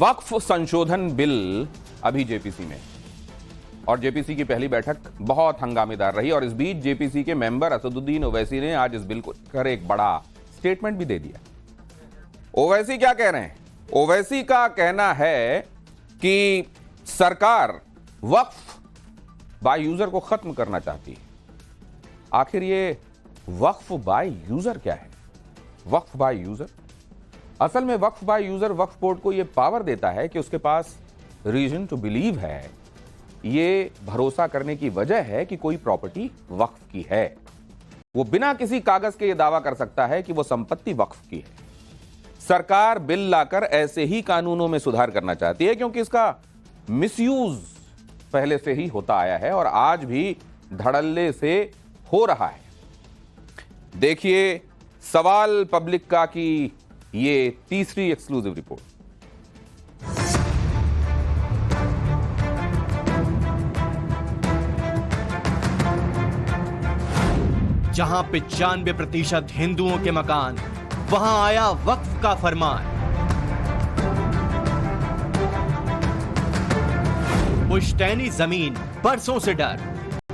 वक्फ संशोधन बिल अभी जेपीसी में, और जेपीसी की पहली बैठक बहुत हंगामेदार रही और इस बीच जेपीसी के मेंबर असदुद्दीन ओवैसी ने आज इस बिल को लेकर एक बड़ा स्टेटमेंट भी दे दिया। ओवैसी क्या कह रहे हैं? ओवैसी का कहना है कि सरकार वक्फ बाय यूजर को खत्म करना चाहती है। आखिर ये वक्फ बाय यूजर क्या है? वक्फ बाय यूजर, असल में वक्फ बाय यूजर वक्फ बोर्ड को यह पावर देता है कि उसके पास रीजन टू बिलीव है, ये भरोसा करने की वजह है कि कोई प्रॉपर्टी वक्फ की है। वो बिना किसी कागज के यह दावा कर सकता है कि वो संपत्ति वक्फ की है। सरकार बिल लाकर ऐसे ही कानूनों में सुधार करना चाहती है क्योंकि इसका मिसयूज पहले से ही होता आया है और आज भी धड़ल्ले से हो रहा है। देखिए सवाल पब्लिक का कि ये तीसरी एक्सक्लूसिव रिपोर्ट। जहां 95% हिंदुओं के मकान, वहां आया वक्फ का फरमान। पुश्तैनी जमीन बरसों से डर,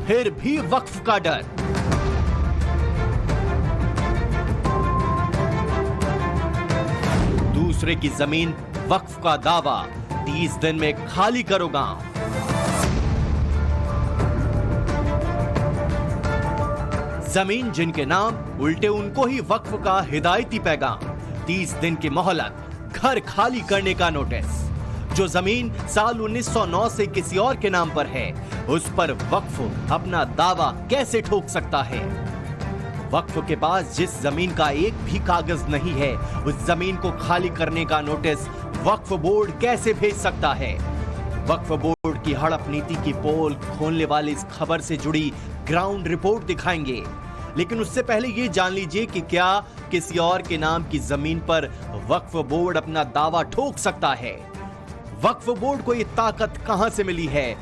फिर भी वक्फ का डर। दूसरे की जमीन वक्फ का दावा, 30 दिन में खाली करो गांव। जमीन जिनके नाम, उल्टे उनको ही वक्फ का हिदायती पैगाम, 30 दिन की मोहलत, घर खाली करने का नोटिस। जो जमीन साल 1909 से किसी और के नाम पर है, उस पर वक्फ अपना दावा कैसे ठोक सकता है? वक्फ के पास जिस जमीन का एक भी कागज नहीं है, उस जमीन को खाली करने का नोटिस वक्फ बोर्ड कैसे भेज सकता है? वक्फ बोर्ड की हड़प नीति की पोल खोलने वाली इस खबर से जुड़ी ग्राउंड रिपोर्ट दिखाएंगे, लेकिन उससे पहले ये जान लीजिए कि क्या किसी और के नाम की जमीन पर वक्फ बोर्ड अपना दावा ठोक सकता है? वक्फ बोर्ड को ये ताकत कहां से मिली है?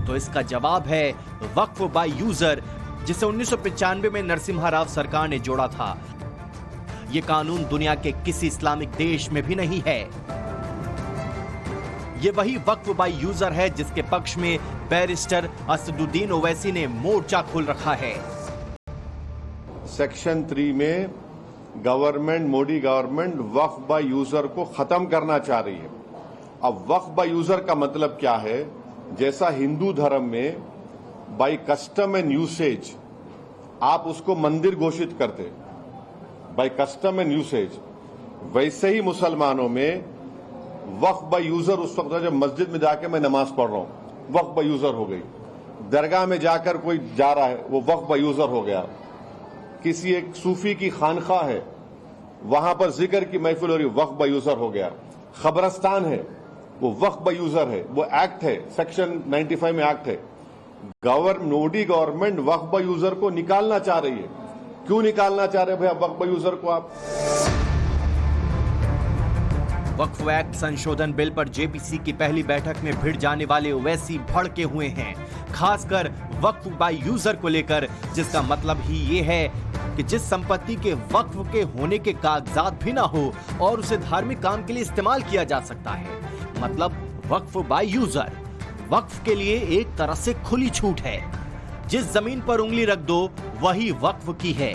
तो इसका जवाब है वक्फ बाय यूजर, जिसे 1995 में नरसिम्हा राव सरकार ने जोड़ा था। यह कानून दुनिया के किसी इस्लामिक देश में भी नहीं है। ये वही वक्फ बाय यूजर है जिसके पक्ष में बैरिस्टर असदुद्दीन ओवैसी ने मोर्चा खोल रखा है। सेक्शन 3 में government, Modi government Waqf by user को खत्म करना चाह रही है। अब वक्फ बाय यूजर का मतलब क्या है? जैसा हिंदू धर्म में बाय कस्टम एंड यूसेज आप उसको मंदिर घोषित करते, बाय कस्टम एंड यूसेज, वैसे ही मुसलमानों में वक्फ बाय यूजर उस वक्त जब मस्जिद में जाके मैं नमाज पढ़ रहा हूं, वक्फ बाय यूजर हो गई। दरगाह में जाकर कोई जा रहा है, वो वक्फ बाय यूजर हो गया। किसी एक सूफी की खानखा है, वहां पर जिक्र की महफिल हो रही, वक्फ बाय यूजर हो गया। खबरस्तान है, वो वक्फ बाय यूजर है। वो एक्ट है, सेक्शन 95 में एक्ट है। Modi government Waqf by user को निकालना चाह रही है। क्यों निकालना चाह रहे हैं भैया वक्फ बाय यूजर को आप? वक्फ एक्ट संशोधन बिल पर जेपीसी की पहली बैठक में भिड़ जाने वाले ओवैसी भड़के हुए हैं, खासकर वक्फ बाय यूजर को लेकर, जिसका मतलब ही ये है कि जिस संपत्ति के वक्फ के होने के कागजात भी ना हो और उसे धार्मिक काम के लिए इस्तेमाल किया जा सकता है, मतलब वक्फ बाय यूजर। वक्फ के लिए एक तरह से खुली छूट है। जिस जमीन पर उंगली रख दो वही वक्फ की है।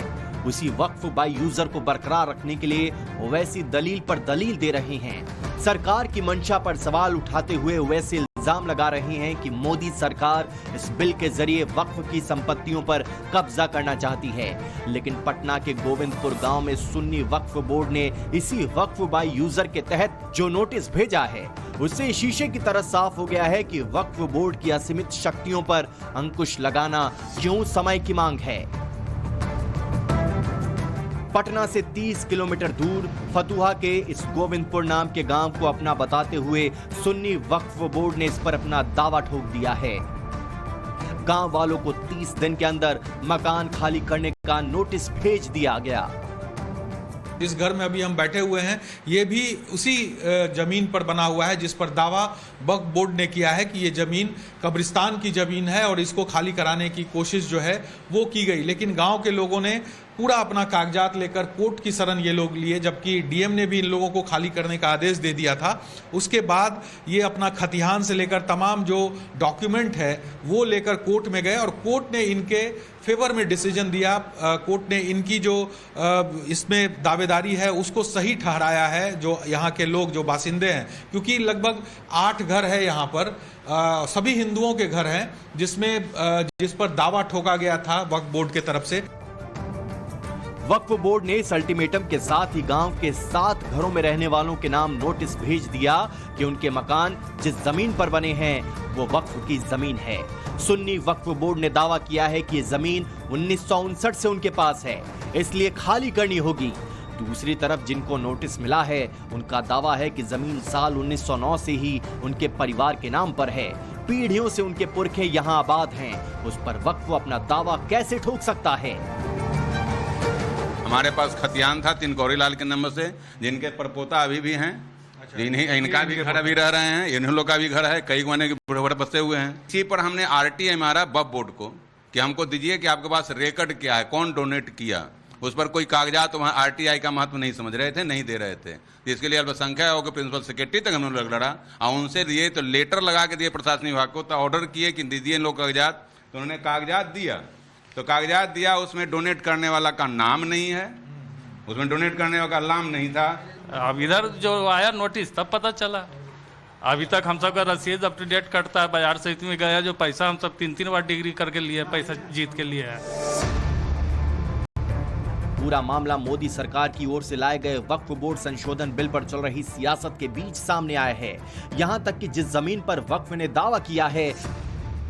उसी वक्फ बाय यूजर को बरकरार रखने के लिए ओवैसी दलील पर दलील दे रहे हैं। सरकार की मंशा पर सवाल उठाते हुए ओवैसी इल्जाम लगा रहे हैं कि मोदी सरकार इस बिल के जरिए वक्फ की संपत्तियों पर कब्जा करना चाहती है। लेकिन पटना के गोविंदपुर गांव में सुन्नी वक्फ बोर्ड ने इसी वक्फ बाय यूजर के तहत जो नोटिस भेजा है, उससे शीशे की तरह साफ हो गया है कि वक्फ बोर्ड की असीमित शक्तियों पर अंकुश लगाना क्यों समय की मांग है। पटना से 30 किलोमीटर दूर फतुहा के इस गोविंदपुर नाम के गांव को अपना बताते हुए सुन्नी वक्फ बोर्ड ने इस पर अपना दावा ठोक दिया है। गांव वालों को 30 दिन के अंदर मकान खाली करने का नोटिस भेज दिया गया। जिस घर में अभी हम बैठे हुए हैं, ये भी उसी जमीन पर बना हुआ है जिस पर दावा वक्फ बोर्ड ने किया है कि ये जमीन कब्रिस्तान की जमीन है और इसको खाली कराने की कोशिश जो है वो की गई। लेकिन गांव के लोगों ने पूरा अपना कागजात लेकर कोर्ट की शरण ये लोग लिए, जबकि डीएम ने भी इन लोगों को खाली करने का आदेश दे दिया था। उसके बाद ये अपना खतिहान से लेकर तमाम जो डॉक्यूमेंट है वो लेकर कोर्ट में गए और कोर्ट ने इनके फेवर में डिसीजन दिया। कोर्ट ने इनकी जो इसमें दावेदारी है उसको सही ठहराया है, जो यहाँ के लोग जो बासिंदे हैं, क्योंकि लगभग 8 घर है यहाँ पर, सभी हिंदुओं के घर हैं, जिस पर दावा ठोका गया था वक्फ बोर्ड के तरफ से। वक्फ बोर्ड ने इस अल्टीमेटम के साथ ही गांव के 7 घरों में रहने वालों के नाम नोटिस भेज दिया कि उनके मकान जिस जमीन पर बने हैं वो वक्फ की जमीन है। सुन्नी वक्फ बोर्ड ने दावा किया है कि ये जमीन 1959 से उनके पास है, इसलिए खाली करनी होगी। दूसरी तरफ जिनको नोटिस मिला है उनका दावा है कि जमीन साल 1909 से ही उनके परिवार के नाम पर है, पीढ़ियों से उनके पुरखे यहाँ आबाद हैं, उस पर वक्फ अपना दावा कैसे ठोक सकता है? हमारे पास खतियान था तिनकोरी लाल के नंबर से, जिनके परपोता अभी भी हैं। इनका भी घर अभी रह रहे हैं, इन लोग का भी घर है, कई महीने के बड़े बसे हुए हैं। इसी पर हमने आरटीआई मारा वक्फ बोर्ड को कि हमको दीजिए कि आपके पास रिकॉर्ड क्या है, कौन डोनेट किया। उस पर कोई कागजात वहाँ आरटीआई का महत्व नहीं समझ रहे थे, नहीं दे रहे थे। इसके लिए अल्पसंख्यक होकर प्रिंसिपल सेक्रेटरी तक हम लोग लड़ा और उनसे दिए तो लेटर लगा के दिए प्रशासनिक विभाग को, तो ऑर्डर किए कि दीजिए इन लोग कागजात, तो उन्होंने कागजात दिया। तो कागजात दिया, उसमें डोनेट करने वाला का नाम नहीं है, उसमें डोनेट करने वाला का नाम नहीं था। अब इधर जो आया नोटिस तब पता चला। अभी तक हम सब का रसीद अप टू डेट कटता है। बाजार समिति में गया जो पैसा हम सब 3-3 बार डिग्री करके लिए, पैसा जीत के लिए है। पूरा मामला मोदी सरकार की ओर से लाए गए वक्फ बोर्ड संशोधन बिल पर चल रही सियासत के बीच सामने आया है। यहां तक कि जिस जमीन पर वक्फ ने दावा किया है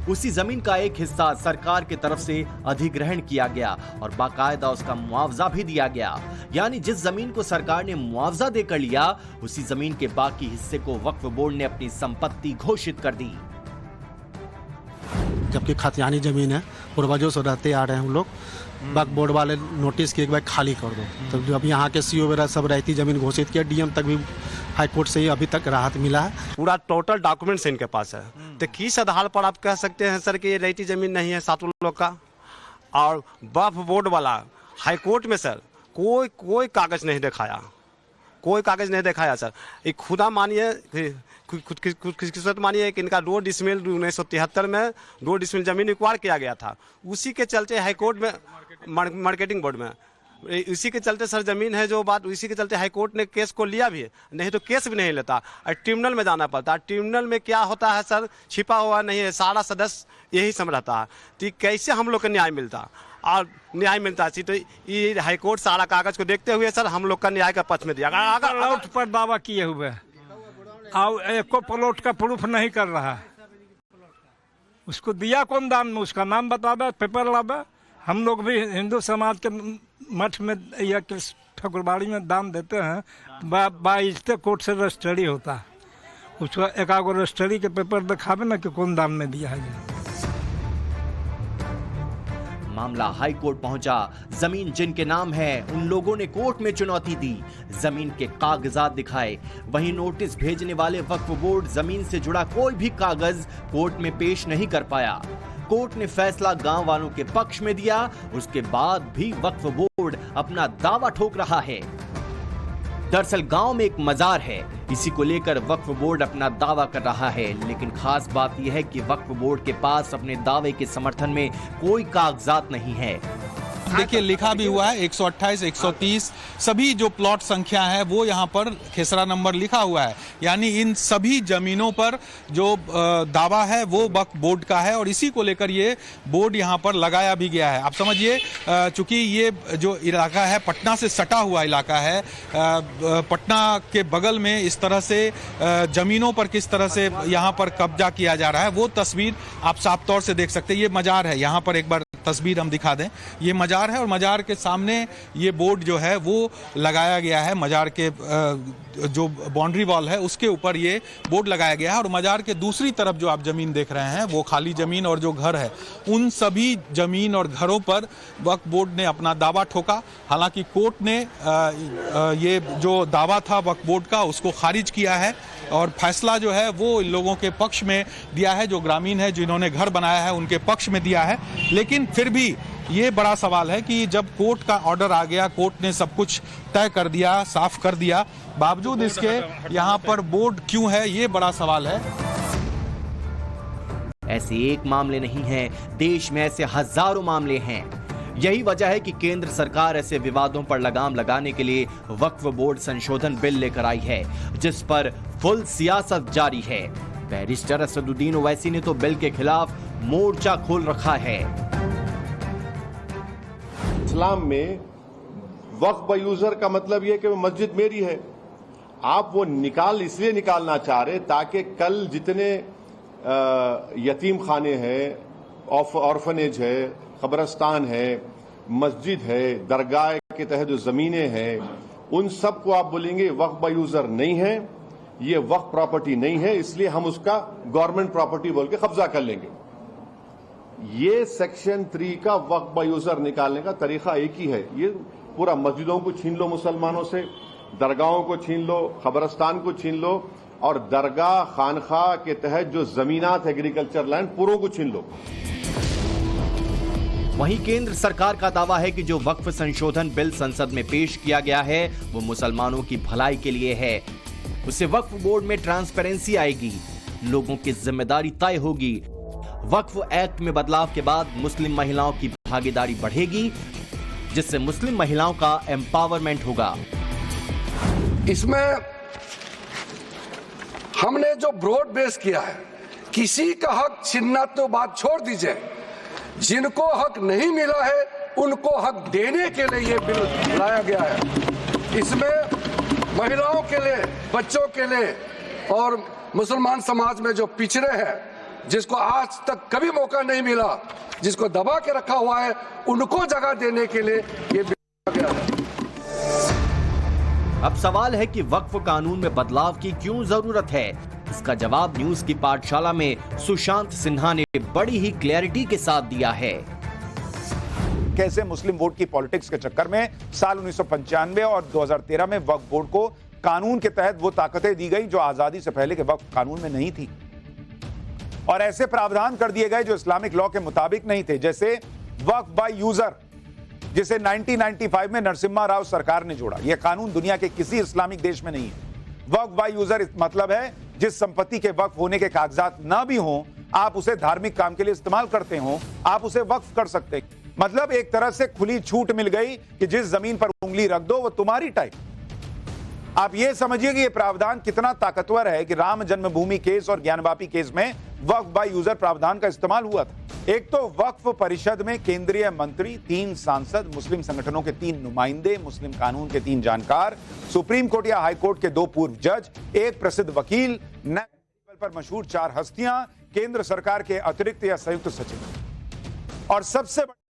उसी जमीन का एक हिस्सा सरकार की तरफ से अधिग्रहण किया गया और बाकायदा उसका मुआवजा भी दिया गया। यानी जिस जमीन को सरकार ने मुआवजा देकर लिया उसी जमीन के बाकी हिस्से को वक्फ बोर्ड ने अपनी संपत्ति घोषित कर दी। जबकि खतियानी जमीन है, पूर्वजों से रहते आ रहे हैं हम लोग। वक्फ बोर्ड वाले नोटिस किए भाई खाली कर दो, तो जब यहाँ के सीओ वगैरह सब रहती जमीन घोषित किया, डीएम तक भी हाई कोर्ट से ही अभी तक राहत मिला है। पूरा टोटल डॉक्यूमेंट्स इनके पास है। तो किस आधार पर आप कह सकते हैं सर कि ये रहती जमीन नहीं है 7 लोग का? और वक्फ बोर्ड वाला हाई कोर्ट में सर कोई कागज नहीं दिखाया, कोई कागज नहीं दिखाया सर। एक खुदा मानिए किस्मत मानिए कि इनका 2 डिसमिल 1973 में 2 डिसमिल जमीन एक्वायर किया गया था। उसी के चलते हाई कोर्ट में मार्केटिंग बोर्ड में इसी के चलते सर जमीन है जो बात, इसी के चलते हाई कोर्ट ने केस को लिया भी है, नहीं तो केस भी नहीं लेता और ट्रिब्यूनल में जाना पड़ता है। ट्रिब्यूनल में क्या होता है सर, छिपा हुआ नहीं है, सारा सदस्य यही समझता है। तो कैसे हम लोग को न्याय मिलता और न्याय मिलता तो ये हाई कोर्ट सारा कागज को देखते हुए सर हम लोग का न्याय का पक्ष में दिया। अगर प्लॉट पर दावा किए हुए और एको प्लॉट का प्रूफ नहीं कर रहा है, उसको दिया कौन दान में, उसका नाम बतावे, पेपर लावे। हम लोग भी हिंदू समाज के मठ में या ठाकुरबाड़ी में दान देते हैं, बाइज्जते कोर्ट से रजिस्ट्री होता है, उसको एकागो रजिस्ट्री के पेपर दिखावे ना कि कौन दान में दिया है। मामला हाई कोर्ट पहुंचा। जमीन जिनके नाम है उन लोगों ने कोर्ट में चुनौती दी, जमीन के कागजात दिखाए। वहीं नोटिस भेजने वाले वक्फ बोर्ड जमीन से जुड़ा कोई भी कागज कोर्ट में पेश नहीं कर पाया। कोर्ट ने फैसला गांव वालों के पक्ष में दिया, उसके बाद भी वक्फ बोर्ड अपना दावा ठोक रहा है। दरअसल गांव में एक मजार है, इसी को लेकर वक्फ बोर्ड अपना दावा कर रहा है, लेकिन खास बात यह है कि वक्फ बोर्ड के पास अपने दावे के समर्थन में कोई कागजात नहीं है। देखिए लिखा भी हुआ है 128, 130 सभी जो प्लॉट संख्या है वो यहाँ पर खेसरा नंबर लिखा हुआ है। यानी इन सभी जमीनों पर जो दावा है वो वक्फ बोर्ड का है और इसी को लेकर ये बोर्ड यहाँ पर लगाया भी गया है। आप समझिए चूंकि ये जो इलाका है पटना से सटा हुआ इलाका है, पटना के बगल में इस तरह से जमीनों पर किस तरह से यहाँ पर कब्जा किया जा रहा है वो तस्वीर आप साफ तौर से देख सकते हैं। ये मजार है, यहाँ पर एक बार तस्वीर हम दिखा दें, ये मजार है और मजार के सामने ये बोर्ड जो है वो लगाया गया है। मजार के जो बाउंड्री वॉल है उसके ऊपर ये बोर्ड लगाया गया है और मजार के दूसरी तरफ जो आप जमीन देख रहे हैं वो खाली जमीन और जो घर है उन सभी जमीन और घरों पर वक्फ बोर्ड ने अपना दावा ठोका। हालांकि कोर्ट ने ये जो दावा था वक्फ बोर्ड का उसको खारिज किया है और फैसला जो है वो इन लोगों के पक्ष में दिया है, जो ग्रामीण है जिन्होंने घर बनाया है उनके पक्ष में दिया है। लेकिन फिर भी ये बड़ा सवाल है कि जब कोर्ट का ऑर्डर आ गया, कोर्ट ने सब कुछ तय कर दिया, साफ कर दिया, बावजूद इसके यहाँ पर बोर्ड क्यों है, ये बड़ा सवाल है। ऐसे एक मामले नहीं हैं, देश में ऐसे हजारों मामले हैं। यही वजह है कि केंद्र सरकार ऐसे विवादों पर लगाम लगाने के लिए वक्फ बोर्ड संशोधन बिल लेकर आई है, जिस पर फुल सियासत जारी है। बैरिस्टर असदुद्दीन ओवैसी ने तो बिल के खिलाफ मोर्चा खोल रखा है। इस्लाम में वक्फ बाय यूजर का मतलब यह कि मस्जिद मेरी है। आप वो इसलिए निकालना चाह रहे ताकि कल जितने यतीम खाने हैं, ऑर्फनेज है, कब्रस्तान है, मस्जिद है, दरगाह के तहत जो जमीनें हैं, उन सब को आप बोलेंगे वक्फ बाय यूजर नहीं है, ये वक्फ प्रॉपर्टी नहीं है, इसलिए हम उसका गवर्नमेंट प्रॉपर्टी बोल के कब्जा कर लेंगे। ये सेक्शन 3 का वक्फ बाय यूजर निकालने का तरीका एक ही है। ये पूरा मस्जिदों को छीन लो मुसलमानों से, दरगाहों को छीन लो, कब्रस्तान को छीन लो, और दरगाह खानखा के तहत जो जमीनात एग्रीकल्चर लैंड पूरों को छीन लो। वहीं केंद्र सरकार का दावा है कि जो वक्फ संशोधन बिल संसद में पेश किया गया है वो मुसलमानों की भलाई के लिए है। उससे वक्फ बोर्ड में ट्रांसपेरेंसी आएगी, लोगों की जिम्मेदारी तय होगी। वक्फ एक्ट में बदलाव के बाद मुस्लिम महिलाओं की भागीदारी बढ़ेगी, जिससे मुस्लिम महिलाओं का एम्पावरमेंट होगा। इसमें हमने जो ब्रॉड बेस किया है, किसी का हक छीनना तो बात छोड़ दीजिए, जिनको हक नहीं मिला है उनको हक देने के लिए ये बिल लाया गया है। इसमें महिलाओं के लिए, बच्चों के लिए और मुसलमान समाज में जो पिछड़े हैं, जिसको आज तक कभी मौका नहीं मिला, जिसको दबा के रखा हुआ है, उनको जगह देने के लिए ये बिल लाया गया है। अब सवाल है कि वक्फ कानून में बदलाव की क्यों जरूरत है। इसका जवाब न्यूज की पाठशाला में सुशांत सिन्हा ने बड़ी ही क्लैरिटी के साथ दिया है। कैसे मुस्लिम वोट की पॉलिटिक्स के चक्कर में साल 1995 और 2013 में वक्फ बोर्ड को कानून के तहत वो ताकतें दी गई जो आजादी से पहले के वक्फ कानून में नहीं थी, और ऐसे प्रावधान कर दिए गए जो इस्लामिक लॉ के मुताबिक नहीं थे, जैसे वक्फ बाय यूजर, जिसे 1995 में नरसिम्हा राव सरकार ने जोड़ा। यह कानून दुनिया के किसी इस्लामिक देश में नहीं है। वक्फ बाय यूजर मतलब है जिस संपत्ति के वक्फ होने के कागजात ना भी हों, आप उसे धार्मिक काम के लिए इस्तेमाल करते हो, आप उसे वक्फ कर सकते हैं। मतलब एक तरह से खुली छूट मिल गई कि जिस जमीन पर उंगली रख दो वो तुम्हारी टाइप। आप ये समझिए कि यह प्रावधान कितना ताकतवर है कि राम जन्मभूमि केस और ज्ञानवापी केस में वक्फ बाय यूजर प्रावधान का इस्तेमाल हुआ था। एक तो वक्फ परिषद में केंद्रीय मंत्री, 3 सांसद, मुस्लिम संगठनों के 3 नुमाइंदे, मुस्लिम कानून के 3 जानकार, सुप्रीम कोर्ट या हाई कोर्ट के 2 पूर्व जज, 1 प्रसिद्ध वकील, नेशनल लेवल पर मशहूर 4 हस्तियां, केंद्र सरकार के अतिरिक्त या संयुक्त सचिव, और सबसे